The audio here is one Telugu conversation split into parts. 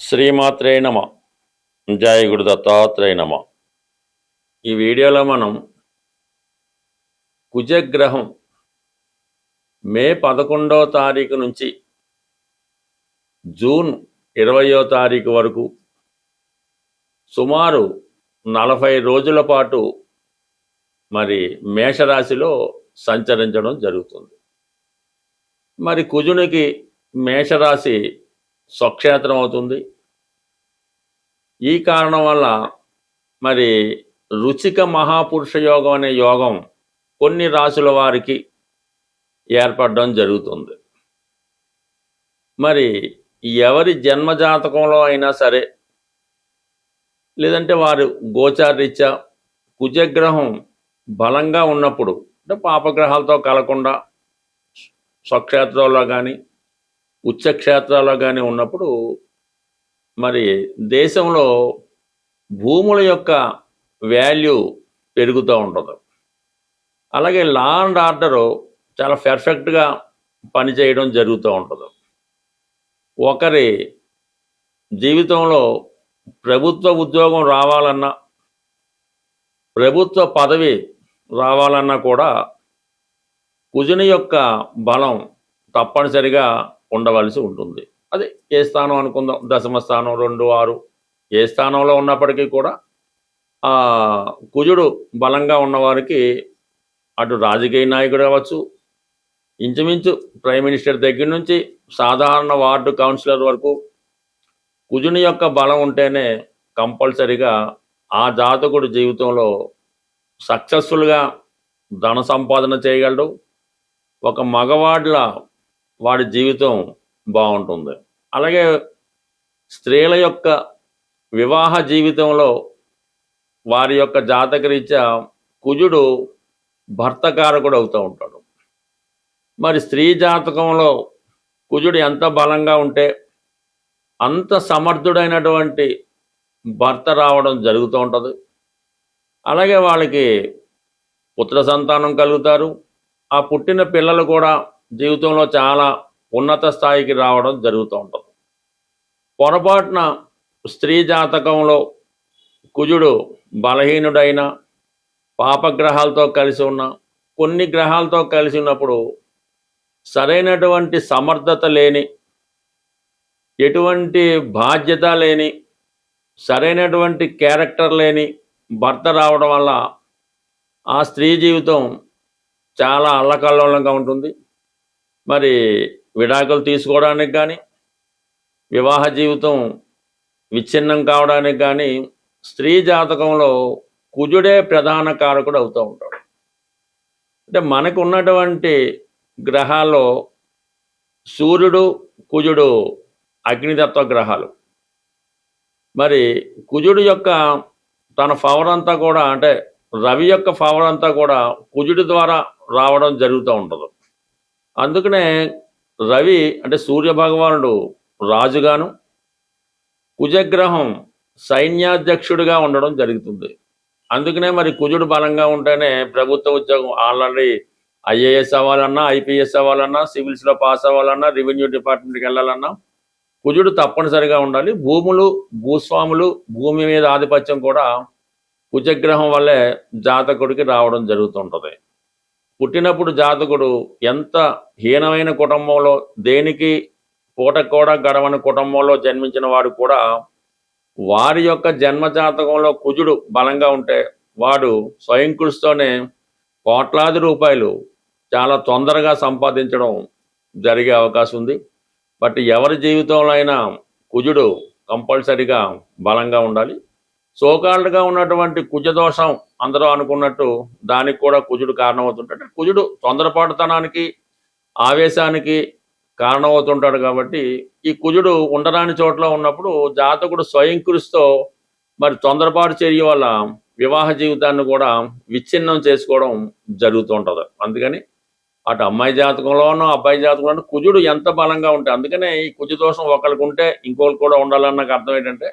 శ్రీమాత్రే నమ. జయ గురు దత్తాత్రేయ నమ. ఈ వీడియోలో మనం కుజగ్రహం మే 11వ తారీఖు నుంచి జూన్ 20వ తారీఖు వరకు సుమారు 40 రోజుల పాటు మరి మేషరాశిలో సంచరించడం జరుగుతుంది. మరి కుజునికి మేషరాశి స్వక్షేత్రం అవుతుంది. ఈ కారణం వల్ల మరి రుచిక మహాపురుష యోగం అనే యోగం కొన్ని రాశుల వారికి ఏర్పడడం జరుగుతుంది. మరి ఎవరి జన్మజాతకంలో అయినా సరే, లేదంటే వారు గోచారరీత్యా కుజగ్రహం బలంగా ఉన్నప్పుడు, అంటే పాపగ్రహాలతో కలకుండా స్వక్షేత్రంలో కానీ ఉచ్చక్షేత్రాల్లో కానీ ఉన్నప్పుడు మరి దేశంలో భూముల యొక్క వాల్యూ పెరుగుతూ ఉంటుంది. అలాగే లా అండ్ ఆర్డరు చాలా పర్ఫెక్ట్గా పనిచేయడం జరుగుతూ ఉంటుంది. ఒకరి జీవితంలో ప్రభుత్వ ఉద్యోగం రావాలన్నా, ప్రభుత్వ పదవి రావాలన్నా కూడా కుజుని యొక్క బలం తప్పనిసరిగా ఉండవలసి ఉంటుంది. అది ఏ స్థానం అనుకుందాం, దశమ స్థానం, 2, 6 ఏ స్థానంలో ఉన్నప్పటికీ కూడా కుజుడు బలంగా ఉన్నవారికి అటు రాజకీయ నాయకుడు అవ్వచ్చు, ఇంచుమించు ప్రైమ్ మినిస్టర్ దగ్గర నుంచి సాధారణ వార్డు కౌన్సిలర్ వరకు కుజుని యొక్క బలం ఉంటేనే కంపల్సరిగా ఆ జాతకుడు జీవితంలో సక్సెస్ఫుల్గా ధన సంపాదన చేయగలడు. ఒక మగవాడిలా వాడి జీవితం బాగుంటుంది. అలాగే స్త్రీల యొక్క వివాహ జీవితంలో వారి యొక్క జాతకరీత్యా కుజుడు భర్తకారకుడు అవుతూ ఉంటాడు. మరి స్త్రీ జాతకంలో కుజుడు ఎంత బలంగా ఉంటే అంత సమర్థుడైనటువంటి భర్త రావడం జరుగుతూ ఉంటుంది. అలాగే వాళ్ళకి పుత్ర సంతానం కలుగుతారు. ఆ పుట్టిన పిల్లలు కూడా జీవితంలో చాలా ఉన్నత స్థాయికి రావడం జరుగుతూ ఉంటుంది. పొరపాటున స్త్రీ జాతకంలో కుజుడు బలహీనుడైన, పాపగ్రహాలతో కలిసి ఉన్న, కొన్ని గ్రహాలతో కలిసి ఉన్నప్పుడు సరైనటువంటి సమర్థత లేని, ఎటువంటి బాధ్యత లేని, సరైనటువంటి క్యారెక్టర్ లేని భర్త రావడం వల్ల ఆ స్త్రీ జీవితం చాలా అల్లకల్లోలంగా ఉంటుంది. మరి విడాకులు తీసుకోవడానికి కానీ, వివాహ జీవితం విచ్ఛిన్నం కావడానికి కానీ స్త్రీ జాతకంలో కుజుడే ప్రధాన కారకుడు అవుతూ ఉంటాడు. అంటే మనకు ఉన్నటువంటి గ్రహాల్లో సూర్యుడు, కుజుడు అగ్నితత్వ గ్రహాలు. మరి కుజుడు యొక్క తన పవర్ అంతా కూడా, అంటే రవి యొక్క పవర్ అంతా కూడా కుజుడి ద్వారా రావడం జరుగుతూ ఉంటుంది. అందుకనే రవి అంటే సూర్య భగవానుడు రాజుగాను, కుజగ్రహం సైన్యాధ్యక్షుడిగా ఉండడం జరుగుతుంది. అందుకనే మరి కుజుడు బలంగా ఉంటేనే ప్రభుత్వ ఉద్యోగం ఆల్రెడీ ఐఏఎస్ అవ్వాలన్నా, ఐపీఎస్ అవ్వాలన్నా, సివిల్స్లో పాస్ అవ్వాలన్నా, రెవెన్యూ డిపార్ట్మెంట్కి వెళ్ళాలన్నా కుజుడు తప్పనిసరిగా ఉండాలి. భూములు, భూస్వాములు, భూమి మీద ఆధిపత్యం కూడా కుజగ్రహం వల్లే జాతకుడికి రావడం జరుగుతుంటుంది. పుట్టినప్పుడు జాతకుడు ఎంత హీనమైన కుటుంబంలో, దేనికి పూట కూడా గడవని కుటుంబంలో జన్మించిన వాడు కూడా వారి యొక్క జన్మజాతకంలో కుజుడు బలంగా ఉంటే వాడు స్వయం కృషితోనే కోట్లాది రూపాయలు చాలా తొందరగా సంపాదించడం జరిగే అవకాశం ఉంది. బట్ ఎవరి జీవితంలో అయినా కుజుడు కంపల్సరిగా బలంగా ఉండాలి. సోకాళ్ళుగా ఉన్నటువంటి కుజదోషం అందరూ అనుకున్నట్టు దానికి కూడా కుజుడు కారణమవుతుంటాడు. కుజుడు తొందరపాటుతనానికి, ఆవేశానికి కారణమవుతుంటాడు. కాబట్టి ఈ కుజుడు ఉండరాని చోట్ల ఉన్నప్పుడు జాతకుడు స్వయం కృషితో మరి తొందరపాటు చర్య వల్ల వివాహ జీవితాన్ని కూడా విచ్ఛిన్నం చేసుకోవడం జరుగుతుంటుంది. అందుకని అటు అమ్మాయి జాతకంలోనూ అబ్బాయి జాతకంలోనూ కుజుడు ఎంత బలంగా ఉంటే, అందుకనే ఈ కుజదోషం ఒకరికి ఉంటే ఇంకొకరు కూడా ఉండాలన్న అర్థం ఏంటంటే,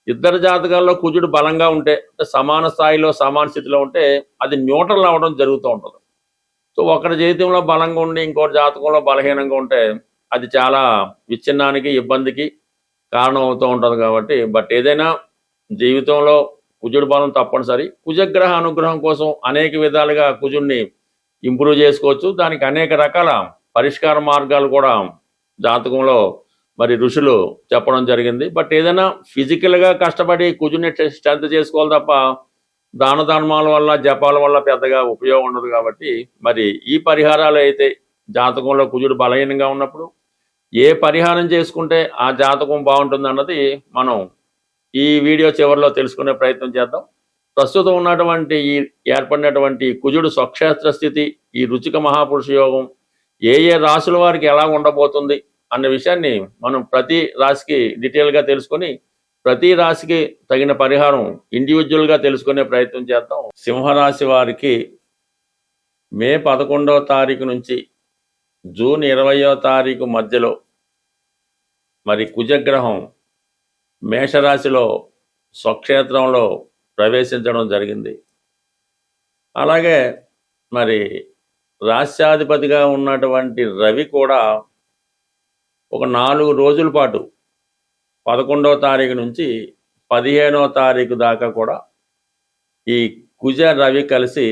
ఇద్దరు జాతకాల్లో కుజుడు బలంగా ఉంటే, అంటే సమాన స్థాయిలో సమాన స్థితిలో ఉంటే అది న్యూట్రల్ అవ్వడం జరుగుతూ ఉంటుంది. సో ఒకరి జీవితంలో బలంగా ఉండి ఇంకోటి జాతకంలో బలహీనంగా ఉంటే అది చాలా విచ్ఛిన్నానికి, ఇబ్బందికి కారణం అవుతూ ఉంటుంది కాబట్టి బట్ ఏదైనా జీవితంలో కుజుడు బలం తప్పనిసరి. కుజగ్రహ అనుగ్రహం కోసం అనేక విధాలుగా కుజుడిని ఇంప్రూవ్ చేసుకోవచ్చు. దానికి అనేక రకాల పరిష్కార మార్గాలు కూడా జాతకంలో మరి ఋషులు చెప్పడం జరిగింది. బట్ ఏదైనా ఫిజికల్గా కష్టపడి కుజుడిని స్ట్రెంత్ చేసుకోవాలి తప్ప దాన ధర్మాల వల్ల జపాల వల్ల పెద్దగా ఉపయోగం ఉండదు. కాబట్టి మరి ఈ పరిహారాలు అయితే జాతకంలో కుజుడు బలహీనంగా ఉన్నప్పుడు ఏ పరిహారం చేసుకుంటే ఆ జాతకం బాగుంటుంది అన్నది మనం ఈ వీడియో చివరిలో తెలుసుకునే ప్రయత్నం చేద్దాం. ప్రస్తుతం ఉన్నటువంటి ఈ ఏర్పడినటువంటి కుజుడు స్వక్షేత్ర స్థితి, ఈ రుచిక మహాపురుష యోగం ఏ ఏ రాశుల వారికి ఎలా ఉండబోతుంది అన్న విషయాన్ని మనం ప్రతి రాశికి డీటెయిల్గా తెలుసుకొని ప్రతి రాశికి తగిన పరిహారం ఇండివిజువల్గా తెలుసుకునే ప్రయత్నం చేద్దాం. సింహరాశి వారికి మే 11వ తారీఖు నుంచి జూన్ 20వ తారీఖు మధ్యలో మరి కుజగ్రహం మేషరాశిలో స్వక్షేత్రంలో ప్రవేశించడం జరిగింది. అలాగే మరి రాశ్యాధిపతిగా ఉన్నటువంటి రవి కూడా ఒక 4 రోజుల పాటు 11వ తారీఖు నుంచి 15వ తారీఖు దాకా కూడా ఈ కుజ రవి కలిసి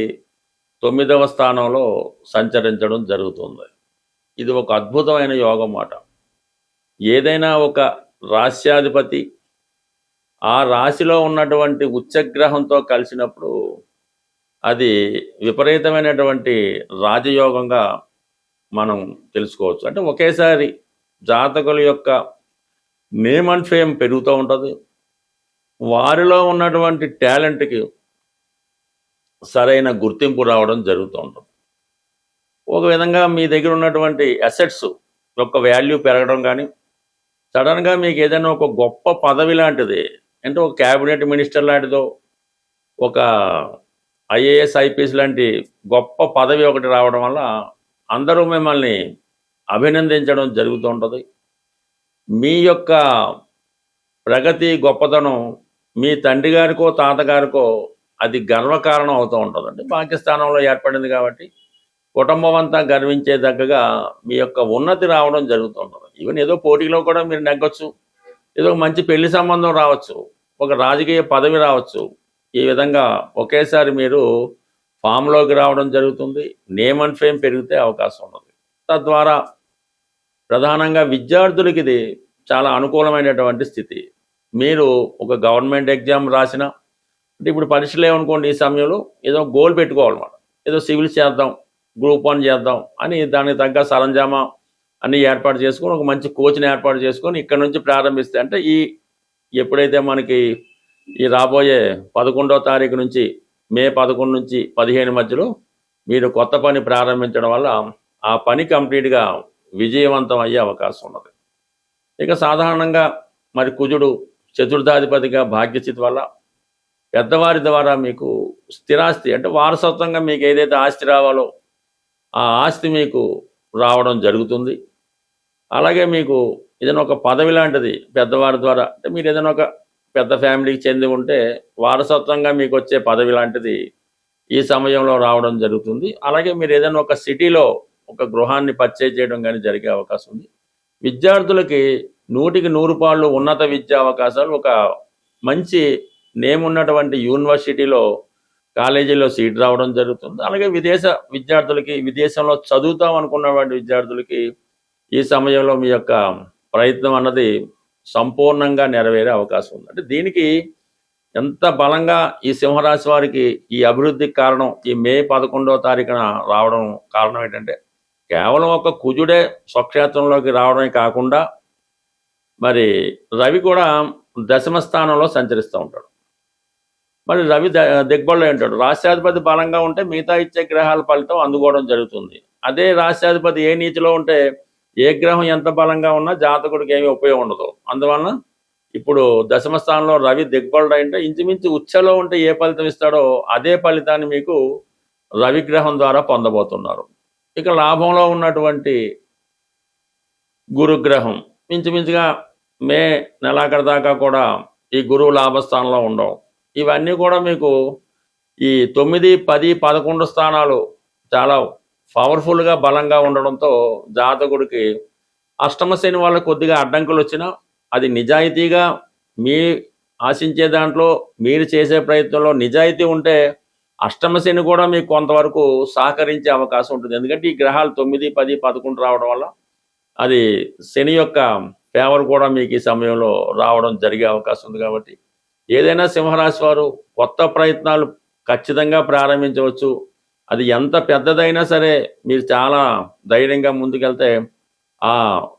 9వ స్థానంలో సంచరించడం జరుగుతుంది. ఇది ఒక అద్భుతమైన యోగం మాట. ఏదైనా ఒక రాశ్యాధిపతి ఆ రాశిలో ఉన్నటువంటి ఉచ్చగ్రహంతో కలిసినప్పుడు అది విపరీతమైనటువంటి రాజయోగంగా మనం తెలుసుకోవచ్చు. అంటే ఒకేసారి జాతకుల యొక్క నేమ్ అండ్ ఫేమ్ పెరుగుతూ ఉంటుంది. వారిలో ఉన్నటువంటి టాలెంట్కి సరైన గుర్తింపు రావడం జరుగుతూ ఉంటుంది. ఒక విధంగా మీ దగ్గర ఉన్నటువంటి అసెట్స్ యొక్క వాల్యూ పెరగడం కానీ, సడన్గా మీకు ఏదైనా ఒక గొప్ప పదవి లాంటిది, అంటే ఒక క్యాబినెట్ మినిస్టర్ లాంటిదో, ఒక ఐఏఎస్ ఐపీఎస్ లాంటి గొప్ప పదవి ఒకటి రావడం వల్ల అందరూ మిమ్మల్ని అభినందించడం జరుగుతూ ఉంటుంది. మీ యొక్క ప్రగతి గొప్పతనం మీ తండ్రి గారికో తాతగారికో అది గర్వకారణం అవుతూ ఉంటుంది. అంటే పాకిస్తానంలో ఏర్పడింది కాబట్టి కుటుంబం అంతా గర్వించేదగ్గగా మీ యొక్క ఉన్నతి రావడం జరుగుతూ ఉంటుంది. ఈవెన్ ఏదో పోటీలో కూడా మీరు నెగ్గొచ్చు, ఏదో మంచి పెళ్లి సంబంధం రావచ్చు, ఒక రాజకీయ పదవి రావచ్చు. ఈ విధంగా ఒకేసారి మీరు ఫామ్లోకి రావడం జరుగుతుంది. నేమ్ అండ్ ఫేమ్ పెరిగితే అవకాశం ఉన్నది. తద్వారా ప్రధానంగా విద్యార్థులకి ఇది చాలా అనుకూలమైనటువంటి స్థితి. మీరు ఒక గవర్నమెంట్ ఎగ్జామ్ రాసిన, అంటే ఇప్పుడు పరీక్షలు ఏమనుకోండి, ఈ సమయంలో ఏదో గోల్ పెట్టుకోవాలన్నమాట. ఏదో సివిల్స్ చేద్దాం, గ్రూప్ 1 చేద్దాం అని దానికి తగ్గ సరంజామా అన్నీ ఏర్పాటు చేసుకొని ఒక మంచి కోచ్ని ఏర్పాటు చేసుకొని ఇక్కడ నుంచి ప్రారంభిస్తే, అంటే ఎప్పుడైతే మనకి ఈ రాబోయే 11వ తారీఖు నుంచి మే 11 నుంచి 15 మధ్యలో మీరు కొత్త పని ప్రారంభించడం వల్ల ఆ పని కంప్లీట్గా విజయవంతం అయ్యే అవకాశం ఉన్నది. ఇక సాధారణంగా మరి కుజుడు చతుర్థాధిపతిగా భాగ్యస్థితి వల్ల పెద్దవారి ద్వారా మీకు స్థిరాస్తి, అంటే వారసత్వంగా మీకు ఏదైతే ఆస్తి రావాలో ఆ ఆస్తి మీకు రావడం జరుగుతుంది. అలాగే మీకు ఏదైనా ఒక పదవి లాంటిది పెద్దవారి ద్వారా, అంటే మీరు ఏదైనా ఒక పెద్ద ఫ్యామిలీకి చెంది ఉంటే వారసత్వంగా మీకు వచ్చే పదవి లాంటిది ఈ సమయంలో రావడం జరుగుతుంది. అలాగే మీరు ఏదైనా ఒక సిటీలో ఒక గృహాన్ని పర్చేజ్ చేయడం కానీ జరిగే అవకాశం ఉంది. విద్యార్థులకి 100కి 100 పాళ్ళు ఉన్నత విద్యా అవకాశాలు, ఒక మంచి నేమ్ ఉన్నటువంటి యూనివర్సిటీలో కాలేజీలో సీట్ రావడం జరుగుతుంది. అలాగే విదేశ విద్యార్థులకి, విదేశంలో చదువుతాం అనుకున్నటువంటి విద్యార్థులకి ఈ సమయంలో మీ యొక్క ప్రయత్నం అన్నది సంపూర్ణంగా నెరవేరే అవకాశం ఉంది. అంటే దీనికి ఎంత బలంగా ఈ సింహరాశి వారికి ఈ అభివృద్ధికి కారణం ఈ మే 11వ తారీఖున రావడం కారణం ఏంటంటే, కేవలం ఒక కుజుడే స్వక్షేత్రంలోకి రావడమే కాకుండా మరి రవి కూడా దశమ స్థానంలో సంచరిస్తూ ఉంటాడు. మరి రవి దిగ్బళ్ళు ఉంటాడు. రాష్ట్రాధిపతి బలంగా ఉంటే మిగతా ఇచ్చే గ్రహాల ఫలితం అందుకోవడం జరుగుతుంది. అదే రాష్ట్రాధిపతి ఏ నీతిలో ఉంటే ఏ గ్రహం ఎంత బలంగా ఉన్నా జాతకుడికి ఏమీ ఉపయోగం ఉండదు. అందువలన ఇప్పుడు దశమ స్థానంలో రవి దిగ్బళ్ళు అంటే ఇంచుమించు ఉచ్చలో ఉంటే ఏ ఫలితం ఇస్తాడో అదే ఫలితాన్ని మీకు రవిగ్రహం ద్వారా పొందబోతున్నారు. ఇక లాభంలో ఉన్నటువంటి గురుగ్రహం ఇంచుమించుగా మే నెలాఖరు దాకా కూడా ఈ గురువు లాభస్థానంలో ఉండవు. ఇవన్నీ కూడా మీకు ఈ 9, 10, 11 స్థానాలు చాలా పవర్ఫుల్ గా బలంగా ఉండడంతో జాతకుడికి అష్టమ శని వల్ల కొద్దిగా అడ్డంకులు వచ్చినా అది నిజాయితీగా మీ ఆశించే దాంట్లో మీరు చేసే ప్రయత్నంలో నిజాయితీ ఉంటే అష్టమ శని కూడా మీకు కొంతవరకు సహకరించే అవకాశం ఉంటుంది. ఎందుకంటే ఈ గ్రహాలు 9, 10, 11 రావడం వల్ల అది శని యొక్క ఫేవర్ కూడా మీకు ఈ సమయంలో రావడం జరిగే అవకాశం ఉంది. కాబట్టి ఏదైనా సింహరాశి వారు కొత్త ప్రయత్నాలు ఖచ్చితంగా ప్రారంభించవచ్చు. అది ఎంత పెద్దదైనా సరే మీరు చాలా ధైర్యంగా ముందుకెళ్తే ఆ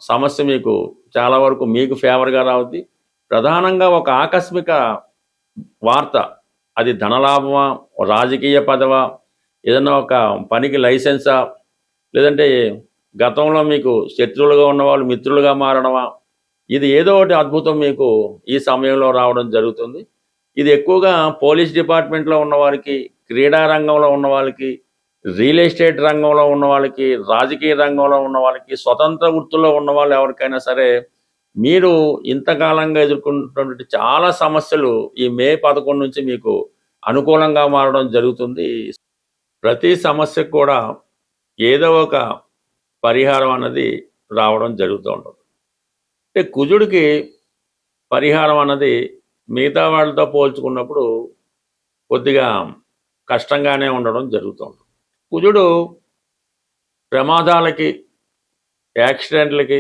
సమస్య మీకు చాలా వరకు మీకు ఫేవర్గా రావుద్ది. ప్రధానంగా ఒక ఆకస్మిక వార్త, అది ధనలాభమా, రాజకీయ పదవా, ఏదైనా ఒక పనికి లైసెన్సా, లేదంటే గతంలో మీకు శత్రువులుగా ఉన్నవాళ్ళు మిత్రులుగా మారడమా, ఇది ఏదో ఒకటి అద్భుతం మీకు ఈ సమయంలో రావడం జరుగుతుంది. ఇది ఎక్కువగా పోలీస్ డిపార్ట్మెంట్లో ఉన్న వారికి, క్రీడా రంగంలో ఉన్న వాళ్ళకి, రియల్ ఎస్టేట్ రంగంలో ఉన్న వాళ్ళకి, రాజకీయ రంగంలో ఉన్న వాళ్ళకి, స్వతంత్ర వృత్తుల్లో ఉన్న వాళ్ళు ఎవరికైనా సరే మీరు ఇంతకాలంగా ఎదుర్కొంటున్నటువంటి చాలా సమస్యలు ఈ మే 11 నుంచి మీకు అనుకూలంగా మారడం జరుగుతుంది. ప్రతి సమస్యకు కూడా ఏదో ఒక పరిహారం అన్నది రావడం జరుగుతూ ఉంటుంది. అంటే కుజుడికి పరిహారం అన్నది మిగతా వాళ్ళతో పోల్చుకున్నప్పుడు కొద్దిగా కష్టంగానే ఉండడం జరుగుతూ ఉంటుంది. కుజుడు ప్రమాదాలకి, యాక్సిడెంట్లకి,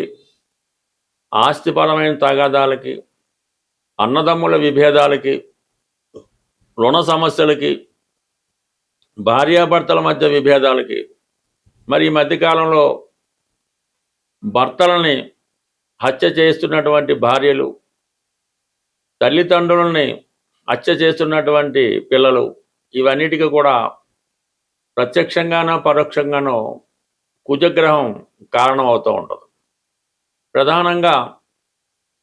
ఆస్తిపరమైన తగాదాలకి, అన్నదమ్ముల విభేదాలకి, రుణ సమస్యలకి, భార్యాభర్తల మధ్య విభేదాలకి, మరి ఈ మధ్యకాలంలో భర్తలని హత్య చేస్తున్నటువంటి భార్యలు, తల్లిదండ్రులని హత్య చేస్తున్నటువంటి పిల్లలు, ఇవన్నిటికీ కూడా ప్రత్యక్షంగానో పరోక్షంగానో కుజగ్రహం కారణం అవుతూ ఉంటుంది. ప్రధానంగా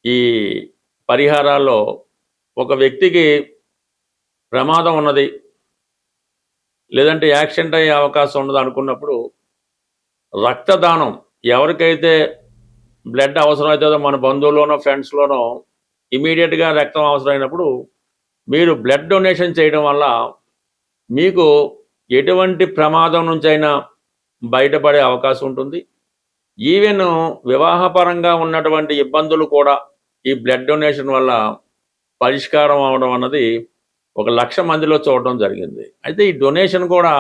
ఈ పరిహారాల్లో ఒక వ్యక్తికి ప్రమాదం ఉన్నది, లేదంటే యాక్సిడెంట్ అయ్యే అవకాశం ఉన్నది అనుకున్నప్పుడు రక్తదానం, ఎవరికైతే బ్లడ్ అవసరం అవుతుందో మన బంధువుల్లోనో ఫ్రెండ్స్లోనో ఇమీడియట్గా రక్తం అవసరమైనప్పుడు మీరు బ్లడ్ డొనేషన్ చేయడం వల్ల మీకు ఎటువంటి ప్రమాదం నుంచైనా బయటపడే అవకాశం ఉంటుంది. ఈవెన్ వివాహపరంగా ఉన్నటువంటి ఇబ్బందులు కూడా ఈ బ్లడ్ డొనేషన్ వల్ల పరిష్కారం అవడం అన్నది 1,00,000 మందిలో చూడడం జరిగింది. అయితే ఈ డొనేషన్ కూడా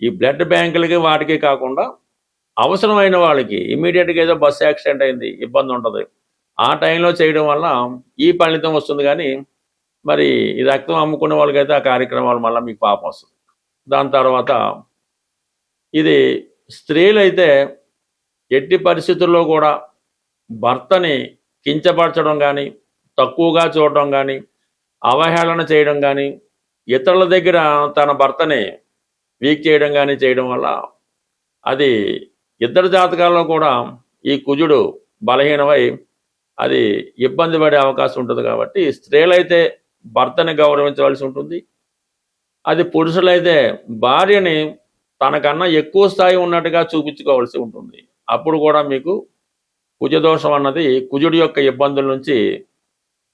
ఈ బ్లడ్ బ్యాంకులకి వాటికి కాకుండా అవసరమైన వాళ్ళకి, ఇమీడియట్గా ఏదో బస్సు యాక్సిడెంట్ అయింది, ఇబ్బంది ఉంటుంది, ఆ టైంలో చేయడం వల్ల ఈ ఫలితం వస్తుంది. కానీ మరి ఈ రక్తం అమ్ముకునే వాళ్ళకైతే ఆ కార్యక్రమాలు మళ్ళీ మీకు పాపం వస్తుంది. దాని తర్వాత ఇది స్త్రీలైతే ఎట్టి పరిస్థితుల్లో కూడా భర్తని కించపరచడం కానీ, తక్కువగా చూడడం కానీ, అవహేళన చేయడం కానీ, ఇతరుల దగ్గర తన భర్తని వీక్ చేయడం కానీ చేయడం వల్ల అది ఇద్దరు జాతకాల్లో కూడా ఈ కుజుడు బలహీనమై అది ఇబ్బంది పడే అవకాశం ఉంటుంది. కాబట్టి స్త్రీలైతే భర్తని గౌరవించవలసి ఉంటుంది. అది పురుషులైతే భార్యని తనకన్నా ఎక్కువ స్థాయి ఉన్నట్టుగా చూపించుకోవాల్సి ఉంటుంది. అప్పుడు కూడా మీకు కుజదోషం అన్నది కుజుడి యొక్క ఇబ్బందుల నుంచి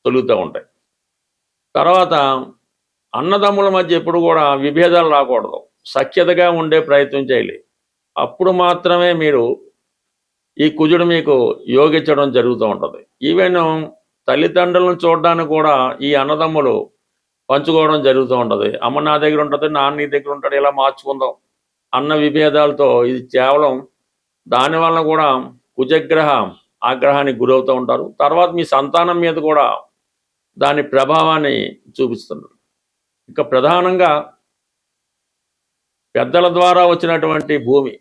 తొలుగుతూ ఉంటాయి. తర్వాత అన్నదమ్ముల మధ్య ఎప్పుడు కూడా విభేదాలు రాకూడదు, సఖ్యతగా ఉండే ప్రయత్నం చేయాలి. అప్పుడు మాత్రమే మీరు ఈ కుజుడు మీకు యోగించడం జరుగుతూ ఉంటుంది. ఈవెన్ తల్లిదండ్రులను చూడడానికి కూడా ఈ అన్నదమ్ములు పంచుకోవడం జరుగుతూ ఉంటుంది. అమ్మ నా దగ్గర ఉంటుంది, నాన్న నీ దగ్గర ఉంటాడు, ఇలా మార్చుకుందాం అన్న విభేదాలతో ఇది కేవలం దానివల్ల కూడా కుజగ్రహ ఆగ్రహానికి గురవుతూ ఉంటారు. తర్వాత మీ సంతానం మీద కూడా దాని ప్రభావాన్ని చూపిస్తున్నారు. ఇక ప్రధానంగా పెద్దల ద్వారా వచ్చినటువంటి భూమి,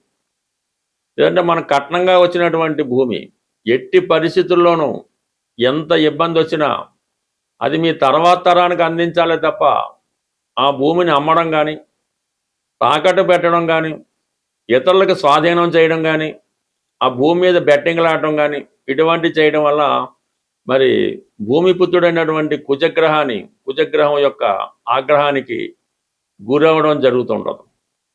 లేదంటే మన కట్నంగా వచ్చినటువంటి భూమి, ఎట్టి పరిస్థితుల్లోనూ ఎంత ఇబ్బంది వచ్చినా అది మీ తర్వాత తరానికి అందించాలే తప్ప ఆ భూమిని అమ్మడం కానీ, తాకట్టు పెట్టడం కానీ, ఇతరులకు స్వాధీనం చేయడం కానీ, ఆ భూమి మీద బెట్టింగ్లు ఆడటం కానీ, ఇటువంటి చేయడం వల్ల మరి భూమిపుత్రుడైనటువంటి కుజగ్రహం యొక్క ఆగ్రహానికి గురవడం జరుగుతుంటుంది.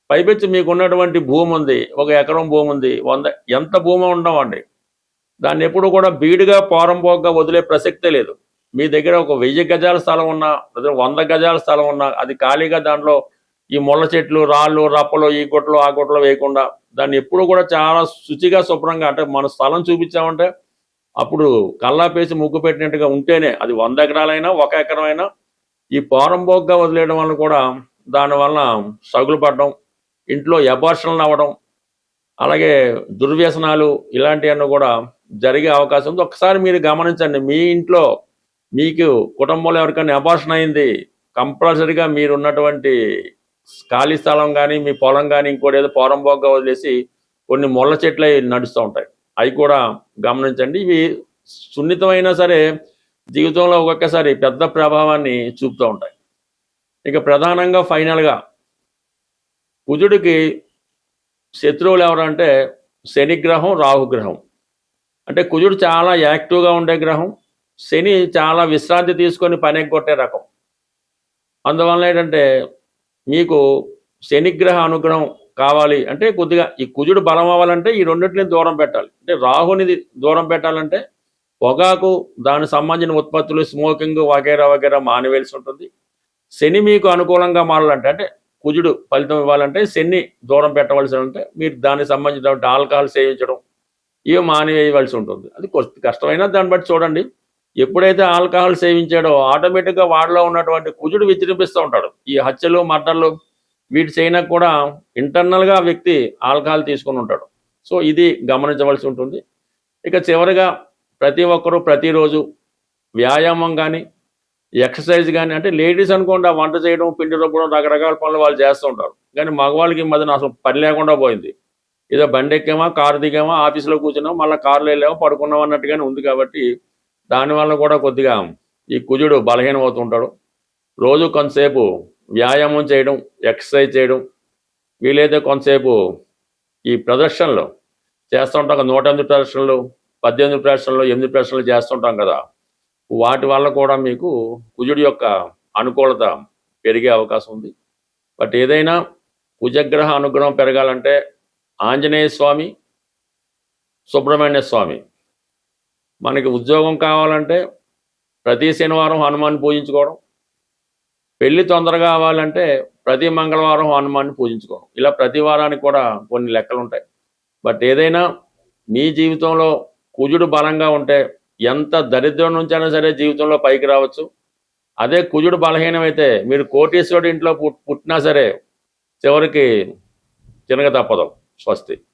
పైపెచ్చి మీకున్నటువంటి భూమి ఉంది, 1 ఎకరం భూమి ఉంది, 100 ఎంత భూమి ఉండవండి, దాన్ని ఎప్పుడు కూడా బీడుగా పోరంపోగ్గా వదిలే ప్రసక్తే లేదు. మీ దగ్గర 1000 గజాల స్థలం ఉన్నా, లేదా 100 గజాల స్థలం ఉన్నా, అది ఖాళీగా దాంట్లో ఈ ముళ్ళ చెట్లు, రాళ్ళు, రప్పలు, ఈ గుట్టలు ఆ గుట్టలు వేయకుండా దాన్ని ఎప్పుడు కూడా చాలా శుచిగా శుభ్రంగా, అంటే మన స్థలం చూపించామంటే అప్పుడు కల్లాపేసి ముగ్గు పెట్టినట్టుగా ఉంటేనే అది 100 ఎకరాలైనా 1 ఎకరమైనా ఈ పోరంబోగ్గా వదిలేయడం వల్ల కూడా దానివల్ల సగులు పడడం, ఇంట్లో అబార్షన్లు అవ్వడం, అలాగే దుర్వ్యసనాలు ఇలాంటివన్నీ కూడా జరిగే అవకాశం ఉంది. ఒకసారి మీరు గమనించండి, మీ ఇంట్లో మీకు కుటుంబంలో ఎవరికైనా అబార్షన్ అయింది, కంపల్సరిగా మీరు ఉన్నటువంటి ఖాళీ స్థలం కానీ మీ పొలం కానీ ఇంకోటి ఏదో పోరంబోగ్గా వదిలేసి కొన్ని ముళ్ళ చెట్లు అవి నడుస్తూ ఉంటాయి. అవి కూడా గమనించండి. ఇవి సున్నితమైనా సరే జీవితంలో ఒక్కొక్కసారి పెద్ద ప్రభావాన్ని చూపుతూ ఉంటాయి. ఇక ప్రధానంగా ఫైనల్గా కుజుడికి శత్రువులు ఎవరంటే శనిగ్రహం, రాహుగ్రహం. అంటే కుజుడు చాలా యాక్టివ్గా ఉండే గ్రహం, శని చాలా విశ్రాంతి తీసుకొని పని ఎగ్గొట్టే రకం. అందువల్ల ఏంటంటే మీకు శనిగ్రహ అనుగ్రహం కావాలి అంటే కొద్దిగా ఈ కుజుడు బలం అవ్వాలంటే ఈ రెండింటిని దూరం పెట్టాలి. అంటే రాహుని దూరం పెట్టాలంటే పొగాకు, దానికి సంబంధించిన ఉత్పత్తులు, స్మోకింగ్ వగైరా వగైరా మానివేయాల్సి ఉంటుంది. శని మీకు అనుకూలంగా మారాలంటే అంటే కుజుడు ఫలితం ఇవ్వాలంటే శని దూరం పెట్టవలసి ఉంటే మీరు దానికి సంబంధించిన ఆల్కహాల్ సేవించడం ఇవి మానివేయవలసి ఉంటుంది. అది కష్టమైనా దాన్ని బట్టి చూడండి. ఎప్పుడైతే ఆల్కహాల్ సేవించాడో ఆటోమేటిక్గా వాడిలో ఉన్నటువంటి కుజుడు విజృంభిస్తూ ఉంటాడు. ఈ హత్యలు, మర్డర్లు వీటి చేయడానికి కూడా ఇంటర్నల్గా వ్యక్తి ఆల్కహాల్ తీసుకుని ఉంటాడు. సో ఇది గమనించవలసి ఉంటుంది. ఇక చివరిగా ప్రతి ఒక్కరూ ప్రతిరోజు వ్యాయామం కానీ ఎక్సర్సైజ్ కానీ, అంటే లేడీస్ అనుకోండి ఆ వంట చేయడం, పిండి రుబ్బడం, రకరకాల పనులు వాళ్ళు చేస్తూ ఉంటారు. కానీ మగవాళ్ళకి ఈ మధ్యన అసలు పని లేకుండా పోయింది. ఏదో బండి ఎక్కామా, కారు దిగామా, ఆఫీసులో కూర్చున్నాం, మళ్ళీ కారులో వెళ్ళామా, పడుకున్నాం అన్నట్టుగానే ఉంది. కాబట్టి దానివల్ల కూడా కొద్దిగా ఈ కుజుడు బలహీనం అవుతుంటాడు. రోజు కొంతసేపు వ్యాయామం చేయడం, ఎక్సర్సైజ్ చేయడం, వీలైతే కొంతసేపు ఈ ప్రదర్శనలు చేస్తుంటాం కదా, 108 ప్రదర్శనలు, 18 ప్రదర్శనలు, 8 ప్రదర్శనలు చేస్తుంటాం కదా, వాటి వల్ల కూడా మీకు కుజుడి యొక్క అనుకూలత పెరిగే అవకాశం ఉంది. బట్ ఏదైనా కుజగ్రహ అనుగ్రహం పెరగాలంటే ఆంజనేయ స్వామి, సుబ్రహ్మణ్య స్వామి. మనకి ఉద్యోగం కావాలంటే ప్రతి శనివారం హనుమాన్ని పూజించుకోవడం, పెళ్లి తొందరగా అవ్వాలంటే ప్రతి మంగళవారం హనుమాన్ని పూజించుకోవడం. ఇలా ప్రతి వారానికి కూడా కొన్ని లెక్కలు ఉంటాయి. బట్ ఏదైనా మీ జీవితంలో కుజుడు బలంగా ఉంటే ఎంత దరిద్రం నుంచైనా సరే జీవితంలో పైకి రావచ్చు. అదే కుజుడు బలహీనమైతే మీరు కోటీశ్వరుడి ఇంట్లో పుట్టినా సరే చివరికి తినక తప్పదు. స్వస్తి.